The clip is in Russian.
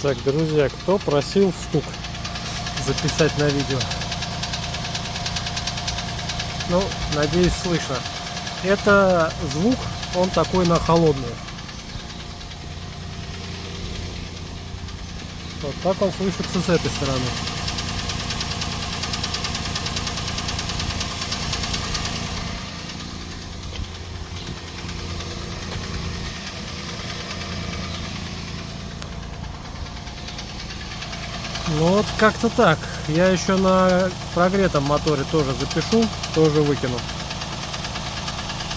Так, друзья, кто просил стук записать на видео? Ну, надеюсь, слышно. Это звук, он такой на холодную. Вот так он слышится с этой стороны. Ну вот как-то так. Я еще на прогретом моторе тоже запишу, тоже выкину.